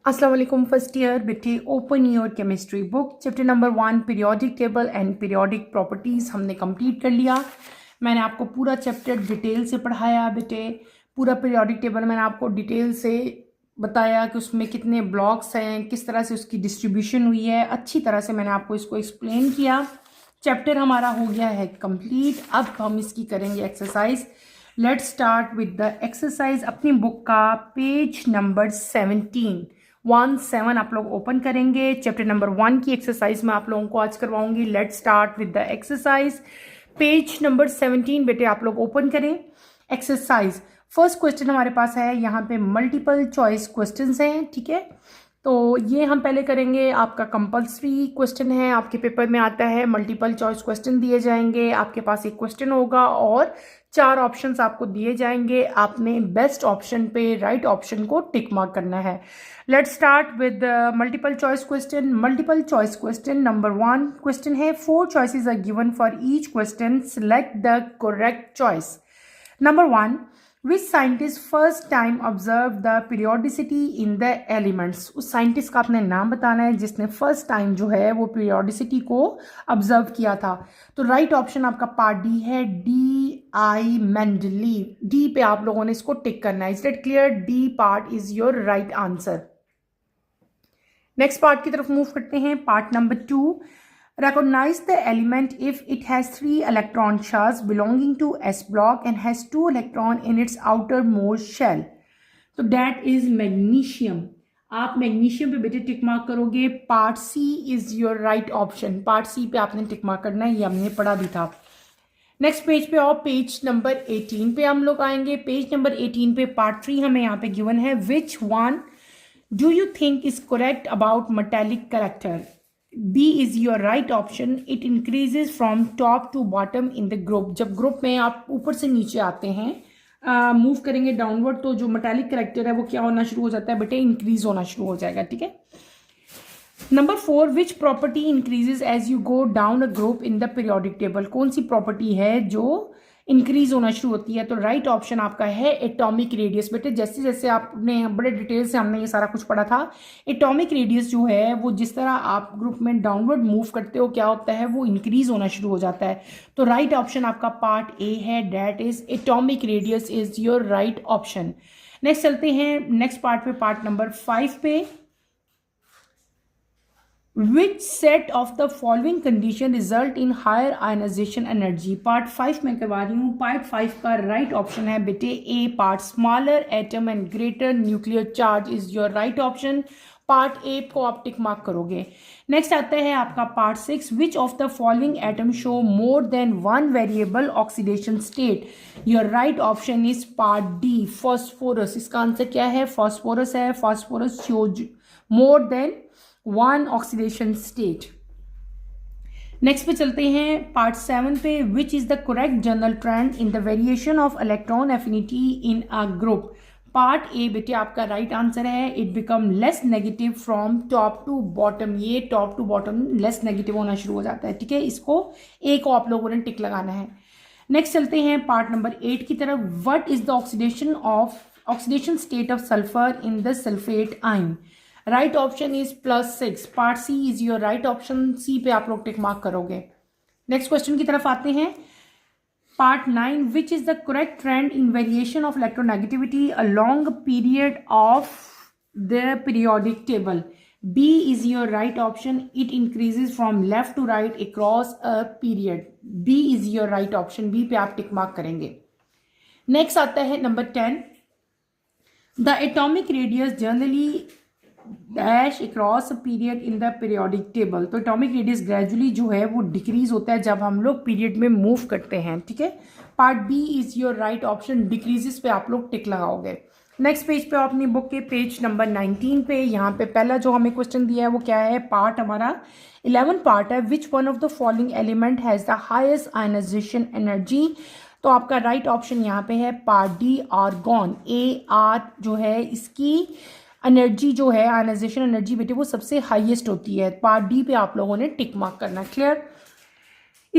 अस्सलाम वालेकुम first year बेटे। Open your chemistry book, chapter number 1 periodic table and periodic properties हमने complete कर लिया। मैंने आपको पूरा चैप्टर डिटेल से पढ़ाया बेटे। पूरा पीरियोडिक टेबल मैंने आपको डिटेल से बताया कि उसमें कितने ब्लॉक्स हैं, किस तरह से उसकी डिस्ट्रीब्यूशन हुई है। अच्छी तरह से मैंने आपको इसको एक्सप्लेन किया। चैप्टर हमारा हो गया है कंप्लीट। अब हम इसकी करेंगे exercise. Let's start with the exercise. अपनी बुक का पेज नंबर 17 आप लोग ओपन करेंगे। चैप्टर नंबर 1 की एक्सरसाइज मैं आप लोगों को आज करवाऊंगी। Let's start with the exercise. Page number 17 बेटे आप लोग ओपन करें। एक्सरसाइज फर्स्ट क्वेश्चन हमारे पास है, यहाँ पे मल्टीपल चॉइस क्वेश्चंस हैं, ठीक है। तो ये हम पहले करेंगे। आपका कंपल्सरी क्वेश्चन है, आपके पेपर में आता है। मल्टीपल चॉइस क्वेश्चन दिए जाएंगे, आपके पास एक क्वेश्चन होगा और 4 ऑप्शंस आपको दिए जाएंगे। आपने बेस्ट ऑप्शन पे राइट ऑप्शन को टिक मार्क करना है। Let's start with multiple choice question. Multiple choice question number 1 question है, 4 choices are given for each question, select the correct choice. Number 1, which scientist first time observe the periodicity in the elements. उस scientist का आपने नाम बताना है जिसने first time जो है वो पीरियोडिसिटी को ऑब्जर्व किया था। तो राइट ऑप्शन आपका पार्ट डी है, D.I. मेंडलीव। डी पे आप लोगों ने इसको टिक करना है। Is that clear? D part is your right answer. Next part की तरफ मूव करते हैं। Part number 2, recognize the element if it has 3 electron shells belonging to S block and has 2 electron in its outermost shell. तो that is magnesium। आप magnesium पे बेटे tick mark करोगे। Part C is your right option. Part C पे आपने टिक mark करना है, ये हमने पढ़ा भी था। नेक्स्ट पेज पे आओ। पेज नंबर 18 पे हम लोग आएंगे। पेज नंबर 18 पे पार्ट 3 हमें यहाँ पे गिवन है। Which one do you think is correct about metallic character? B is your right option. It increases from top to bottom in the group। जब ग्रुप में आप ऊपर से नीचे आते हैं, मूव करेंगे डाउनवर्ड, तो जो मेटालिक करेक्टर है वो क्या होना शुरू हो जाता है बेटे? इंक्रीज होना शुरू हो जाएगा, ठीक है। Number 4, which property increases as you go down a group in the periodic table. कौन सी प्रॉपर्टी है जो इंक्रीज होना शुरू होती है? तो राइट ऑप्शन आपका है एटॉमिक रेडियस। बेटे जैसे जैसे आपने बड़े डिटेल से हमने ये सारा कुछ पढ़ा था। एटॉमिक रेडियस जो है वो जिस तरह आप ग्रुप में डाउनवर्ड मूव करते हो क्या होता है? वो इंक्रीज होना शुरू हो जाता है। तो राइट ऑप्शन आपका पार्ट ए है, that is atomic radius is your right option. Next चलते हैं नेक्स्ट पार्ट पे, पार्ट नंबर 5 पे। Which set of the following condition result in higher ionization energy? Part 5 में करवा रही हूँ। पार्ट 5 का राइट ऑप्शन है बेटे A part, smaller atom and greater nuclear charge is your right option. Part A को आप टिक मार्क करोगे। नेक्स्ट आता है आपका part 6, which of the following atom show more than 1 variable oxidation state? Your right option is part D, phosphorus. इसका answer क्या है? Phosphorus है। Phosphorus shows more than 1 oxidation state. Next पे चलते हैं पार्ट 7 पे। Which is the correct general trend in the variation of electron affinity in a group? Part A बेटे आपका राइट आंसर है। It become less negative from top to bottom. ये top to bottom less negative होना शुरू हो जाता है, ठीक है। इसको ए को आप लोगों ने टिक लगाना है। नेक्स्ट चलते हैं पार्ट नंबर 8 की तरफ। What is the oxidation state of sulphur in the sulphate ion? Right option is +6। Part C is your right option. C पे आप लोग टिक मार्क करोगे। नेक्स्ट क्वेश्चन की तरफ आते हैं। Part 9, which is the correct trend in variation of electronegativity along period of the periodic table? B is your right option. It increases from left to right across a period. B is your right option. B पे आप tick mark करेंगे। Next आता है number 10, the atomic radius generally dash across period in the periodic table. तो atomic radius gradually जो है वो decrease होता है जब हम लोग पीरियड में मूव करते हैं, ठीक है। Part B is your right option. Decreases पे आप लोग टिक लगाओगे। नेक्स्ट पेज पे अपनी बुक के पेज नंबर 19 पे, यहाँ पे पहला जो हमें क्वेश्चन दिया है वो क्या है? पार्ट हमारा 11 पार्ट है। Which one of the following element has the highest ionisation energy? तो आपका राइट ऑप्शन यहाँ पे है पार्ट डी, आर्गॉन। AR जो है इसकी एनर्जी जो है, आयनाइजेशन एनर्जी बेटे वो सबसे हाईएस्ट होती है। पार्ट डी पे आप लोगों ने टिक मार्क करना। क्लियर?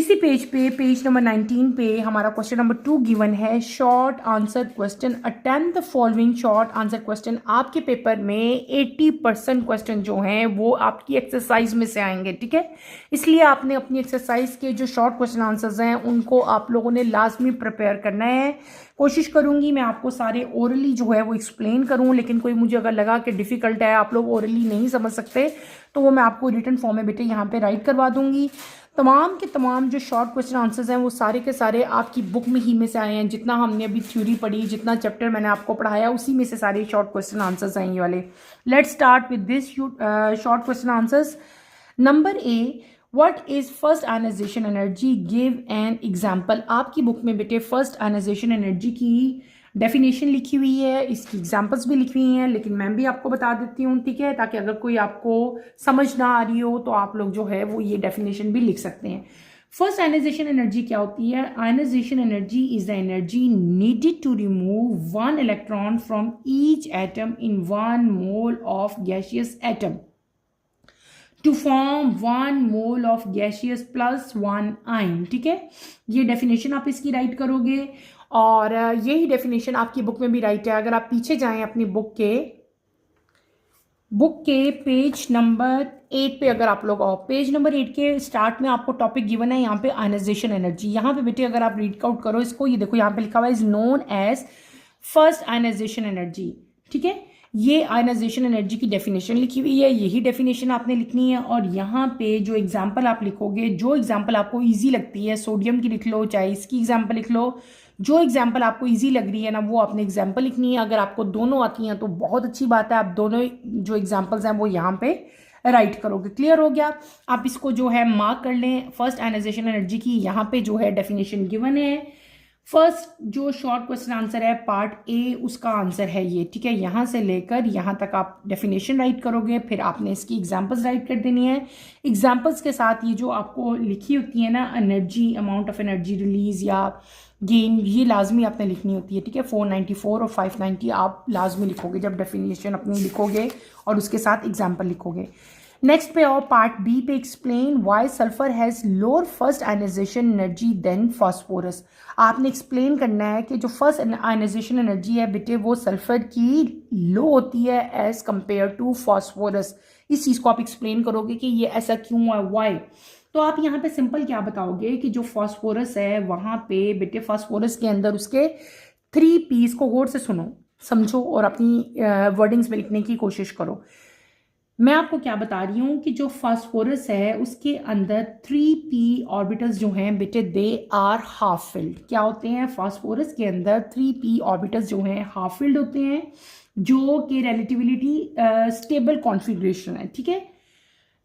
इसी पेज पे पेज नंबर 19 पे हमारा क्वेश्चन नंबर 2 गिवन है, short answer question, attempt the following short answer question. आपके पेपर में 80% क्वेश्चन जो हैं वो आपकी एक्सरसाइज में से आएंगे, ठीक है। इसलिए आपने अपनी एक्सरसाइज के जो शॉर्ट क्वेश्चन आंसर्स हैं उनको आप लोगों ने लाजमी प्रिपेयर करना है। कोशिश करूंगी मैं आपको सारे ओरली जो है वो एक्सप्लेन करूं, लेकिन कोई मुझे अगर लगा कि डिफ़िकल्ट है, आप लोग ओरली नहीं समझ सकते, तो वो मैं आपको रिटन फॉर्म में बेटे यहाँ पे राइट करवा दूंगी। तमाम के तमाम जो शॉर्ट क्वेश्चन आंसर्स हैं वो सारे के सारे आपकी बुक में ही में से आए हैं। जितना हमने अभी थ्योरी पढ़ी, जितना चैप्टर मैंने आपको पढ़ाया, उसी में से सारे शॉर्ट क्वेश्चन आंसर्स हैं ये वाले। Let's start with this short question answers. Number A, what is first ionisation energy, give an example. आपकी बुक में बेटे फर्स्ट आयनाइजेशन एनर्जी की डेफिनेशन लिखी हुई है, इसकी एग्जांपल्स भी लिखी हुई हैं, लेकिन मैं भी आपको बता देती हूँ, ठीक है, ताकि अगर कोई आपको समझ ना आ रही हो तो आप लोग जो है वो ये डेफिनेशन भी लिख सकते हैं। फर्स्ट आयनाइजेशन एनर्जी क्या होती है? Ionisation energy is the energy needed to remove 1 electron from each atom in 1 mole of gaseous atom to form 1 mole of gaseous plus 1 ion, ठीक है। ये डेफिनेशन आप इसकी राइट करोगे और यही डेफिनेशन आपकी बुक में भी राइट है। अगर आप पीछे जाएं अपनी बुक के पेज नंबर 8 पे अगर आप लोग आओ, पेज नंबर 8 के स्टार्ट में आपको टॉपिक गिवन है यहाँ पे आयनाइजेशन एनर्जी। यहाँ पे बेटे अगर आप रीड आउट करो इसको, ये देखो यहाँ पे लिखा हुआ है is known as first ionisation energy, ठीक है। ये आयनाइजेशन एनर्जी की डेफिनेशन लिखी हुई है, यही डेफिनेशन आपने लिखनी है। और यहाँ पे जो एग्जाम्पल आप लिखोगे, जो एग्जाम्पल आपको ईजी लगती है, सोडियम की लिख लो, चाहे इसकी एग्जाम्पल लिख लो, जो एग्जाम्पल आपको इजी लग रही है ना वो आपने एग्जाम्पल लिखनी है। अगर आपको दोनों आती हैं तो बहुत अच्छी बात है, आप दोनों जो एग्जाम्पल्स हैं वो यहाँ पे राइट करोगे। क्लियर हो गया? आप इसको जो है मार्क कर लें। फर्स्ट आयनाइजेशन एनर्जी की यहाँ पे जो है डेफिनेशन गिवन है। फर्स्ट जो शॉर्ट क्वेश्चन आंसर है पार्ट ए, उसका आंसर है ये, ठीक है। यहाँ से लेकर यहाँ तक आप डेफिनेशन राइट करोगे, फिर आपने इसकी एग्जांपल्स राइट कर देनी है। एग्जांपल्स के साथ ये जो आपको लिखी होती है ना energy, amount of energy release या गेन, ये लाजमी आपने लिखनी होती है, ठीक है। 494 और 590 आप लाजमी लिखोगे जब डेफिनेशन अपनी लिखोगे और उसके साथ एग्जाम्पल लिखोगे। नेक्स्ट पे आओ, पार्ट बी पे, explain why sulphur has lower first ionisation energy than phosphorus. आपने एक्सप्लेन करना है कि जो फर्स्ट आयनाइजेशन एनर्जी है बेटे वो सल्फर की लो होती है एज कंपेयर टू फास्फोरस। इस चीज़ को आप एक्सप्लेन करोगे कि ये ऐसा क्यों है, वाई। तो आप यहाँ पे सिंपल क्या बताओगे कि जो फास्फोरस है वहाँ पे बेटे फास्फोरस के अंदर उसके 3 पीस को गौर से सुनो, समझो और अपनी वर्डिंग्स में लिखने की कोशिश करो। मैं आपको क्या बता रही हूँ कि जो फास्फोरस है उसके अंदर 3p ऑर्बिटल्स जो हैं बेटे दे आर हाफ फिल्ड। क्या होते हैं? फास्फोरस के अंदर 3p ऑर्बिटल्स जो हैं हाफ फिल्ड होते हैं, जो कि रिलेटिविटी स्टेबल कॉन्फिगरेशन है, ठीक है।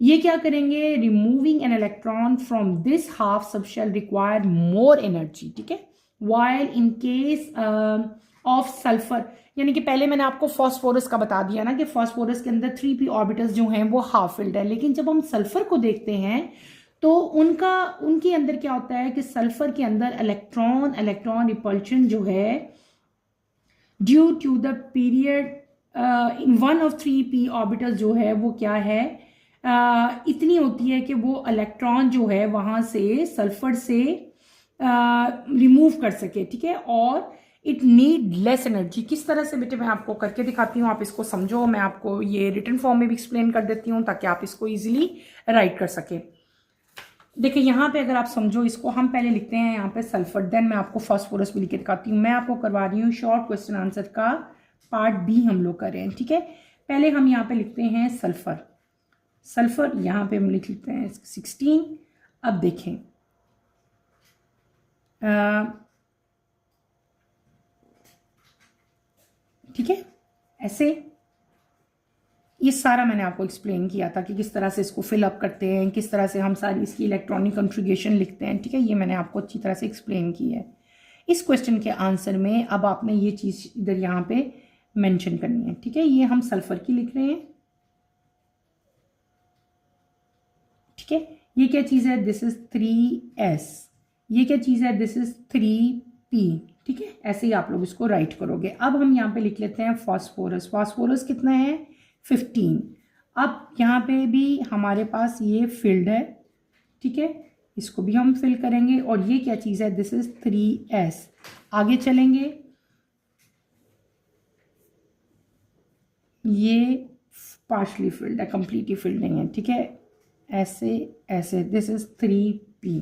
ये क्या करेंगे? Removing an electron from this half subshell require more energy, ठीक है। While in case of sulphur, यानी कि पहले मैंने आपको फास्फोरस का बता दिया ना कि फास्फोरस के अंदर 3p ऑर्बिटल्स जो हैं वो हाफ फिल्ड है, लेकिन जब हम सल्फर को देखते हैं तो उनके अंदर क्या होता है कि सल्फर के अंदर इलेक्ट्रॉन रिपल्शन जो है due to the period in 1 of 3p orbitals जो है वो क्या है, इतनी होती है कि वो इलेक्ट्रॉन जो है वहां से सल्फर से रिमूव कर सके, ठीक है। और इट नीड लेस एनर्जी। किस तरह से बेटे मैं आपको करके दिखाती हूँ, आप इसको समझो। मैं आपको ये रिटन फॉर्म में भी एक्सप्लेन कर देती हूँ ताकि आप इसको इजीली राइट कर सके। देखिए यहाँ पे अगर आप समझो इसको, हम पहले लिखते हैं यहाँ पे सल्फर, देन मैं आपको फास्फोरस भी लिख के दिखाती हूँ। मैं आपको करवा रही हूँ शॉर्ट क्वेश्चन आंसर का पार्ट बी हम लोग कर रहे हैं, ठीक है। पहले हम यहाँ पे लिखते हैं सल्फर यहाँ पे हम लिख लेते हैं 16। अब देखें ठीक है, ऐसे ये सारा मैंने आपको एक्सप्लेन किया था कि किस तरह से इसको फिलअप करते हैं, किस तरह से हम सारी इसकी इलेक्ट्रॉनिक कॉन्फ़िगरेशन लिखते हैं, ठीक है। ये मैंने आपको अच्छी तरह से एक्सप्लेन की है। इस क्वेश्चन के आंसर में अब आपने ये चीज़ इधर यहाँ पे मेंशन करनी है, ठीक है। ये हम सल्फर की लिख रहे हैं, ठीक है। ये क्या चीज़ है? This is 3s। ये क्या चीज़ है? दिस इज 3p, ठीक है। ऐसे ही आप लोग इसको राइट करोगे। अब हम यहाँ पे लिख लेते हैं फास्फोरस कितना है? 15। अब यहाँ पे भी हमारे पास ये फील्ड है, ठीक है। इसको भी हम फिल करेंगे। और ये क्या चीज़ है, दिस इज 3s। आगे चलेंगे, ये पार्शली फिल्ड है, कंप्लीटली फिल्ड नहीं है, ठीक है। ऐसे ऐसे, दिस इज 3p।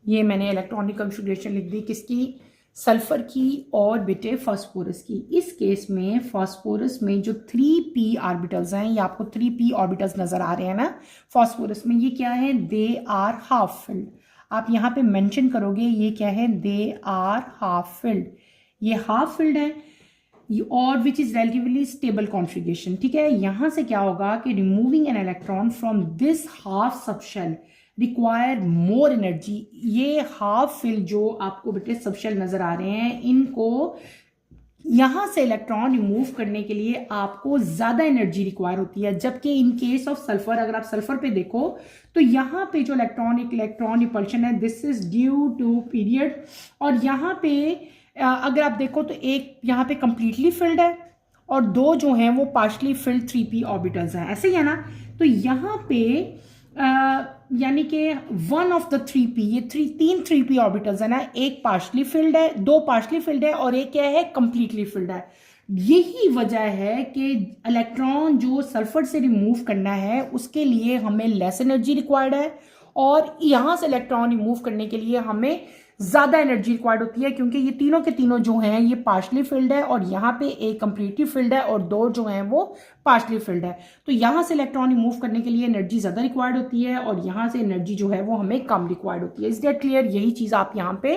ये मैंने इलेक्ट्रॉनिक कॉन्फ़िगरेशन लिख दी, किसकी, सल्फर की और बेटे फास्फोरस की। इस केस में फास्फोरस में जो 3p ऑर्बिटल्स हैं, ये आपको 3p ऑर्बिटल्स नजर आ रहे हैं ना फास्फोरस में, ये क्या है, दे आर हाफ फिल्ड। आप यहाँ पे मेंशन करोगे ये क्या है, दे आर हाफ फिल्ड, ये हाफ फिल्ड है और which is relatively stable configuration, ठीक है। यहां से क्या होगा कि removing an electron from this half subshell require more energy. ये हाफ फिल जो आपको बेटे सबशेल नजर आ रहे हैं, इनको यहां से इलेक्ट्रॉन रिमूव करने के लिए आपको ज्यादा एनर्जी रिक्वायर होती है। जबकि इन केस ऑफ सल्फर, अगर आप सल्फर पे देखो तो यहाँ पे जो इलेक्ट्रॉन रिपल्शन है, this is due to period. और यहाँ पे अगर आप देखो तो एक यहाँ पे कंप्लीटली फिल्ड है और दो जो हैं वो पार्शली फिल्ड 3p ऑर्बिटल्स हैं, ऐसे ही है ना। तो यहाँ पे यानी कि वन ऑफ द 3p, ये तीन 3p ऑर्बिटल्स है ना, एक पार्शली फिल्ड है, दो पार्शली फिल्ड है और एक क्या है, कंप्लीटली फिल्ड है। यही वजह है कि इलेक्ट्रॉन जो सल्फर से रिमूव करना है उसके लिए हमें लेस एनर्जी रिक्वायर्ड है और यहाँ से इलेक्ट्रॉन रिमूव करने के लिए हमें ज्यादा एनर्जी रिक्वायर्ड होती है, क्योंकि ये तीनों के तीनों जो हैं ये पार्शली फिल्ड है और यहाँ पे एक कंप्लीटली फिल्ड है और दो जो हैं वो पार्शली फिल्ड है। तो यहाँ से इलेक्ट्रॉन रिमूव करने के लिए एनर्जी ज्यादा रिक्वायर्ड होती है और यहाँ से एनर्जी जो है वो हमें कम रिक्वायर्ड होती है। Is that clear? यही चीज आप यहाँ पे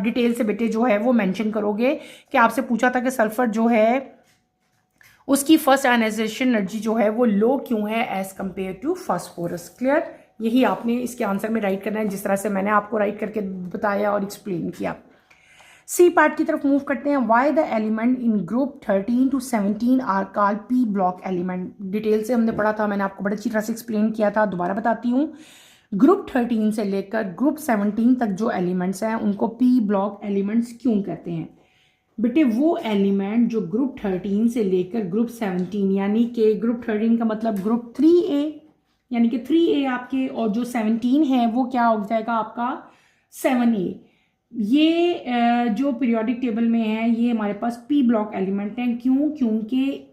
डिटेल से बेटे जो है वो मेंशन करोगे कि आपसे पूछा था कि सल्फर जो है उसकी फर्स्ट आयनाइजेशन एनर्जी जो है वो लो क्यों है as compare to phosphorus. Clear? यही आपने इसके आंसर में राइट करना है, जिस तरह से मैंने आपको राइट करके बताया और एक्सप्लेन किया। सी पार्ट की तरफ मूव करते हैं। Why the element in group 13 to 17 are called P block element. Detail से हमने पढ़ा था, मैंने आपको बड़ी अच्छी तरह से एक्सप्लेन किया था, दोबारा बताती हूँ। ग्रुप 13 से लेकर ग्रुप 17 तक जो एलिमेंट्स हैं उनको पी ब्लॉक एलिमेंट्स क्यों कहते हैं? बेटे वो एलिमेंट जो ग्रुप 13 से लेकर ग्रुप 17, यानी कि ग्रुप 13 का मतलब ग्रुप 3a, यानी कि 3a आपके, और जो 17 है वो क्या हो जाएगा आपका 7a। ये जो पीरियोडिक टेबल में है ये हमारे पास पी ब्लॉक एलिमेंट हैं। क्यों? क्योंकि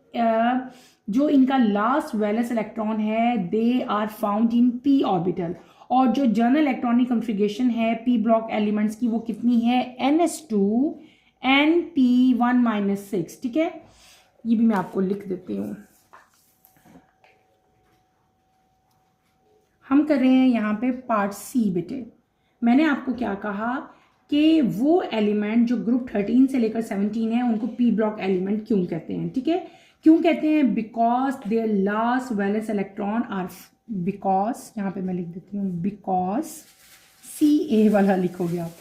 जो इनका लास्ट वैलेंस इलेक्ट्रॉन है they are found in P orbital, और जो जनरल इलेक्ट्रॉनिक कॉन्फ़िगरेशन है पी ब्लॉक एलिमेंट्स की वो कितनी है, ns2 np1-6। ठीक है, ये भी मैं आपको लिख देती हूँ। हम कर रहे हैं यहाँ पे पार्ट सी। बेटे मैंने आपको क्या कहा कि वो एलिमेंट जो ग्रुप 13 से लेकर 17 है उनको पी ब्लॉक एलिमेंट क्यों कहते हैं। ठीक है, क्यों कहते हैं? Because their last valence electron are, because यहाँ पे मैं लिख देती हूँ, बिकॉज CA वाला लिखोगे आप,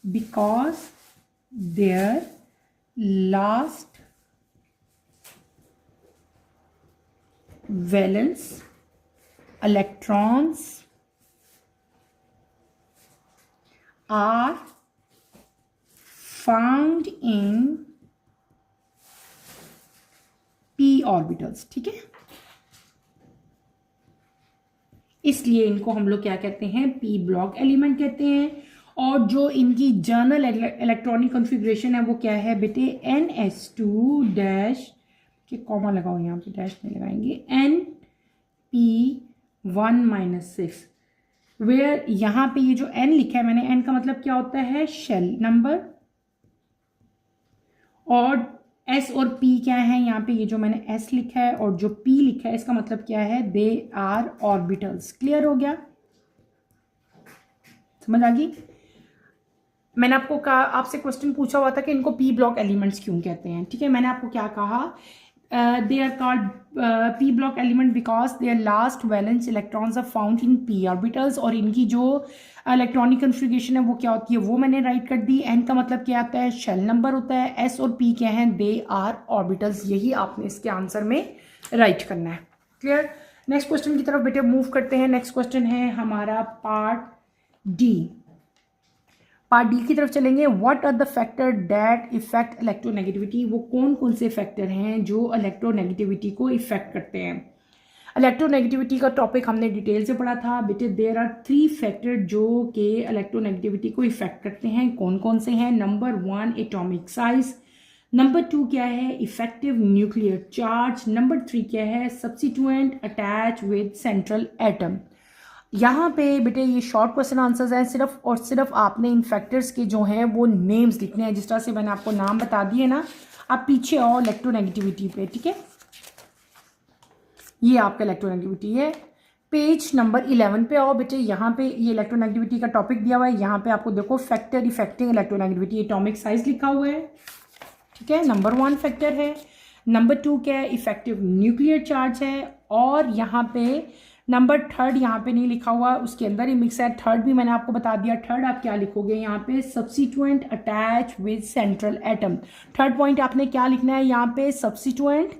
because their last valence electrons are found in p orbitals। ठीक है, इसलिए इनको हम लोग क्या कहते हैं, पी ब्लॉक एलिमेंट कहते हैं। और जो इनकी जर्नल इलेक्ट्रॉनिक कॉन्फ़िगरेशन है वो क्या है बेटे, ns2 डैश के कॉमा लगाओ, यहाँ पे डैश नहीं लगाएंगे, np1-6, वेयर यहाँ पे ये जो n लिखा है मैंने, n का मतलब क्या होता है, शेल नंबर, और s और p क्या है, यहाँ पे ये जो मैंने s लिखा है और जो p लिखा है इसका मतलब क्या है, दे आर ऑर्बिटल्स। क्लियर हो गया? समझ आ गई? मैंने आपको कहा, आपसे क्वेश्चन पूछा हुआ था कि इनको पी ब्लॉक एलिमेंट्स क्यों कहते हैं। ठीक है, मैंने आपको क्या कहा, they are called p block element because their last valence electrons are found in p orbitals। और इनकी जो इलेक्ट्रॉनिक कॉन्फ़िगरेशन है वो क्या होती है वो मैंने राइट कर दी। n का मतलब क्या आता है, शेल नंबर होता है। s और p क्या है, दे आर ऑर्बिटल्स। यही आपने इसके आंसर में राइट करना है। क्लियर? नेक्स्ट क्वेश्चन की तरफ बेटे मूव करते हैं। नेक्स्ट क्वेश्चन है हमारा पार्ट डी। पार्ट डी की तरफ चलेंगे। What are the factor that affect electronegativity. वो कौन कौन से फैक्टर हैं जो इलेक्ट्रोनेगेटिविटी को इफेक्ट करते हैं। इलेक्ट्रोनेगेटिविटी का टॉपिक हमने डिटेल से पढ़ा था बेटे। देयर आर 3 फैक्टर जो कि इलेक्ट्रोनेगेटिविटी को इफेक्ट करते हैं। कौन कौन से हैं? नंबर 1 एटॉमिक साइज, नंबर 2 क्या है? इफेक्टिव न्यूक्लियर चार्ज, नंबर 3 क्या है? Substituent attach with central atom. यहाँ पे बेटे ये शॉर्ट क्वेश्चन आंसर्स हैं, सिर्फ और सिर्फ आपने इन फैक्टर्स के जो हैं वो नेम्स लिखने हैं। जिस तरह से मैंने आपको नाम बता दिए ना, आप पीछे आओ इलेक्ट्रोनेगेटिविटी पे, ठीक है। ये आपका इलेक्ट्रोनेगेटिविटी है। पेज नंबर 11 पे आओ बेटे। यहाँ पे ये इलेक्ट्रोनेगेटिविटी का टॉपिक दिया हुआ है। यहाँ पे आपको देखो factor affecting electronegativity, atomic size लिखा हुआ है, ठीक है। नंबर 1 फैक्टर है। नंबर 2 क्या है? इफेक्टिव न्यूक्लियर चार्ज है। और यहाँ पे नंबर 3 यहाँ पे नहीं लिखा हुआ, उसके अंदर ही मिक्स है। 3 भी मैंने आपको बता दिया। 3 आप क्या लिखोगे यहाँ पे? Substituent attach with central atom. 3rd point आपने क्या लिखना है यहाँ पे? Substituent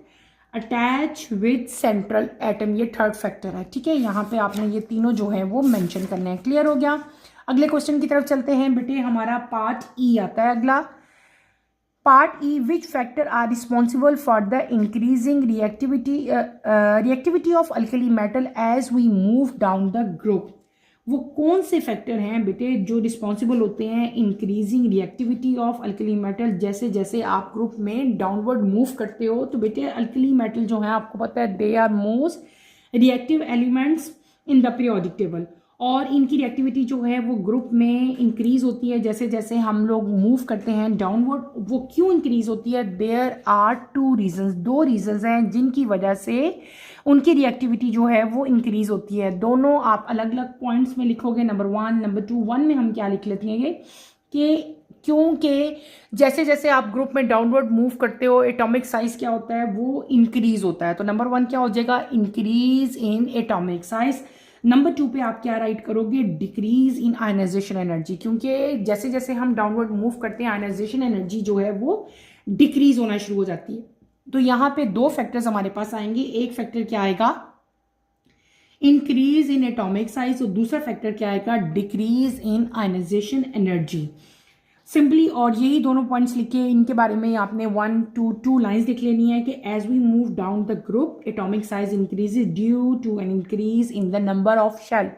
attach with central atom. ये 3rd फैक्टर है, ठीक है। यहाँ पे आपने ये तीनों जो है वो मेंशन करने हैं। क्लियर हो गया? अगले क्वेश्चन की तरफ चलते हैं बेटे। हमारा पार्ट ई आता है अगला। Part E, which factor are responsible for the increasing reactivity of alkali metal as we move down the group. वो कौन से फैक्टर हैं बेटे जो रिस्पॉन्सिबल होते हैं increasing reactivity of alkali metal? जैसे जैसे आप ग्रुप में डाउनवर्ड मूव करते हो तो बेटे अल्कली मेटल जो है आपको पता है they are most reactive elements in the periodic table, और इनकी रिएक्टिविटी जो है वो ग्रुप में इंक्रीज होती है जैसे जैसे हम लोग मूव करते हैं डाउनवर्ड। वो क्यों इंक्रीज होती है? देयर आर 2 रीजंस, 2 रीजंस हैं जिनकी वजह से उनकी रिएक्टिविटी जो है वो इंक्रीज होती है। दोनों आप अलग अलग पॉइंट्स में लिखोगे, नंबर 1 नंबर 2। 1 में हम क्या लिख लेते हैं ये कि क्योंकि जैसे जैसे आप ग्रुप में डाउनवर्ड मूव करते हो एटॉमिक साइज क्या होता है? वो इंक्रीज होता है। तो नंबर 1 क्या हो जाएगा? Increase in atomic size. Number 2 पे आप क्या राइट करोगे? डिक्रीज इन आयनाइजेशन एनर्जी, क्योंकि जैसे जैसे हम डाउनवर्ड मूव करते हैं आयनाइजेशन एनर्जी जो है वो डिक्रीज होना शुरू हो जाती है। तो यहाँ पे 2 फैक्टर्स हमारे पास आएंगे। एक फैक्टर क्या आएगा? इंक्रीज इन एटॉमिक साइज, और दूसरा फैक्टर क्या आएगा? Decrease in ionisation energy. Simply, और यही दोनों पॉइंट्स लिखे, इनके बारे में आपने 1 to 2 लाइन्स लिख लेनी है कि as we move down the group atomic size increases due to an increase in the number of shell.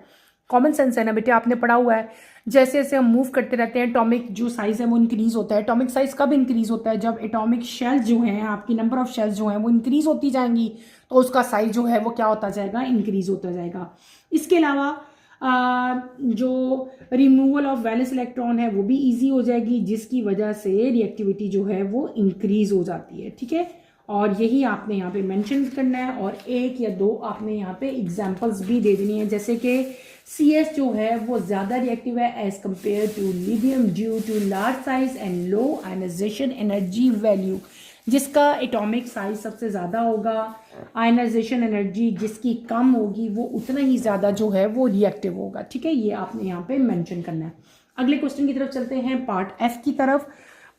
Common sense है ना बेटे, आपने पढ़ा हुआ है। जैसे जैसे हम मूव करते रहते हैं एटॉमिक जो साइज है वो इंक्रीज होता है। एटॉमिक साइज कब इंक्रीज होता है? जब एटॉमिक शेल्स जो हैं, आपकी नंबर ऑफ शेल्स जो हैं वो इंक्रीज होती जाएंगी तो उसका साइज जो है वो क्या होता जाएगा? इंक्रीज होता जाएगा। इसके अलावा जो रिमूवल ऑफ वैलेंस इलेक्ट्रॉन है वो भी इजी हो जाएगी, जिसकी वजह से रिएक्टिविटी जो है वो इंक्रीज हो जाती है, ठीक है। और यही आपने यहाँ पे मेंशन करना है, और 1 या 2 आपने यहाँ पे एग्जांपल्स भी दे देनी है। जैसे कि CS जो है वो ज़्यादा रिएक्टिव है as compare to lithium due to large size and low ionisation energy value. जिसका एटॉमिक साइज सबसे ज़्यादा होगा, आयनाइजेशन एनर्जी जिसकी कम होगी, वो उतना ही ज़्यादा जो है वो रिएक्टिव होगा, ठीक है। ये आपने यहाँ पे मेंशन करना है। अगले क्वेश्चन की तरफ चलते हैं, पार्ट F की तरफ।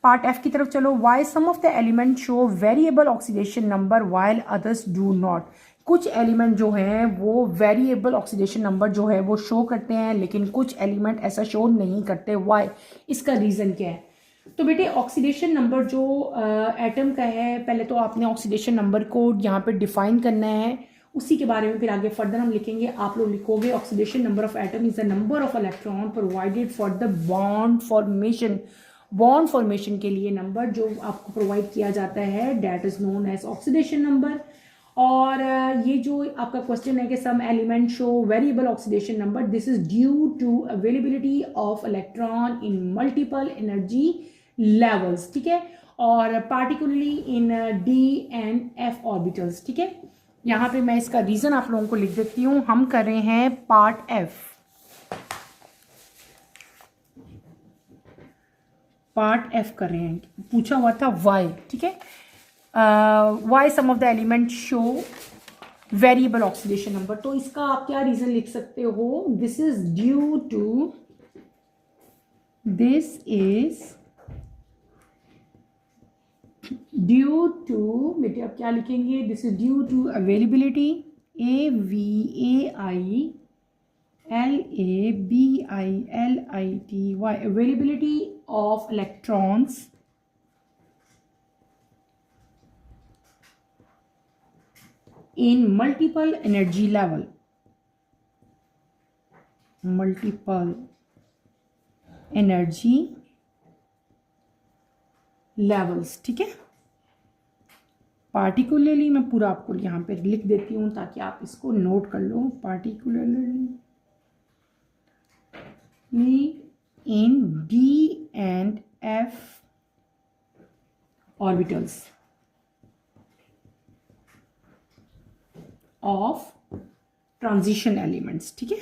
पार्ट F की तरफ चलो। Why some of the element show variable oxidation number while others do not. कुछ एलिमेंट जो हैं वो वेरिएबल ऑक्सीडेशन नंबर जो है वो शो करते हैं, लेकिन कुछ एलिमेंट ऐसा शो नहीं करते। वाई? इसका रीज़न क्या है? तो बेटे ऑक्सीडेशन नंबर जो एटम का है, पहले तो आपने ऑक्सीडेशन नंबर को यहाँ पे डिफाइन करना है, उसी के बारे में फिर आगे फर्दर हम लिखेंगे। आप लोग लिखोगे oxidation number of atom is the number of electron provided for the bond formation. Bond formation के लिए नंबर जो आपको प्रोवाइड किया जाता है that is known as oxidation number. और ये जो आपका क्वेश्चन है कि some element show variable oxidation number, this is due to availability of electron in multiple energy levels, ठीक है, और particularly in D and F orbitals, ठीक है। यहाँ पे मैं इसका रीजन आप लोगों को लिख देती हूँ। हम कर रहे हैं पार्ट F। पार्ट F कर रहे हैं, पूछा हुआ था वाई, ठीक है। Why some of the element show variable oxidation number, तो इसका आप क्या रीजन लिख सकते हो? This is due to, this is due to, बेटे आप क्या लिखेंगे? This is due to availability, AVAILABILITY, availability of electrons in multiple energy level, multiple energy levels, ठीक है। पार्टिकुलरली मैं पूरा आपको यहाँ पे लिख देती हूँ ताकि आप इसको नोट कर लो। Particularly in d and f orbitals of transition elements, ठीक है।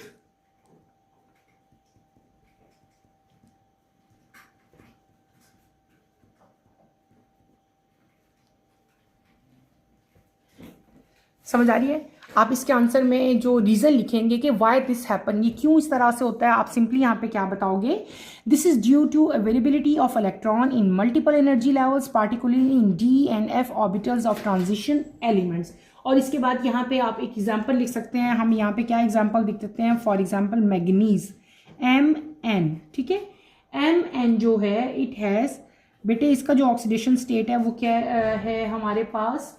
समझ आ रही है? आप इसके आंसर में जो रीज़न लिखेंगे कि वाई दिस हैपन, ये क्यों इस तरह से होता है, आप सिंपली यहाँ पे क्या बताओगे, this is due to availability of electron in multiple energy levels particularly in D and F orbitals of transition elements. और इसके बाद यहाँ पे आप एक एग्जाम्पल लिख सकते हैं। हम यहाँ पे क्या एग्जाम्पल लिख सकते हैं, फॉर एग्जाम्पल मैग्नीज Mn, ठीक है। Mn जो है इट हैज़, बेटे इसका जो ऑक्सीडेशन स्टेट है वो क्या है हमारे पास,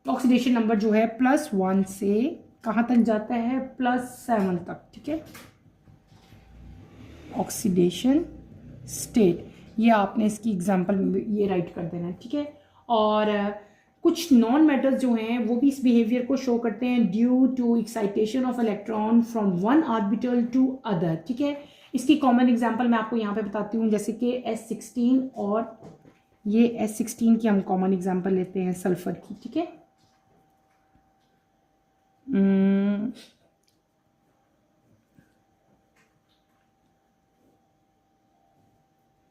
ऑक्सीडेशन नंबर जो है +1 से कहाँ तक जाता है, +7 तक, ठीक है। ऑक्सीडेशन स्टेट, ये आपने इसकी एग्जांपल ये राइट कर देना है, ठीक है। और कुछ नॉन मेटल्स जो हैं वो भी इस बिहेवियर को शो करते हैं due to excitation of electron from one orbital to other, ठीक है। इसकी कॉमन एग्जांपल मैं आपको यहाँ पे बताती हूँ, जैसे कि S16 और ये S16 की हम कॉमन एग्जांपल लेते हैं सल्फर की, ठीक है।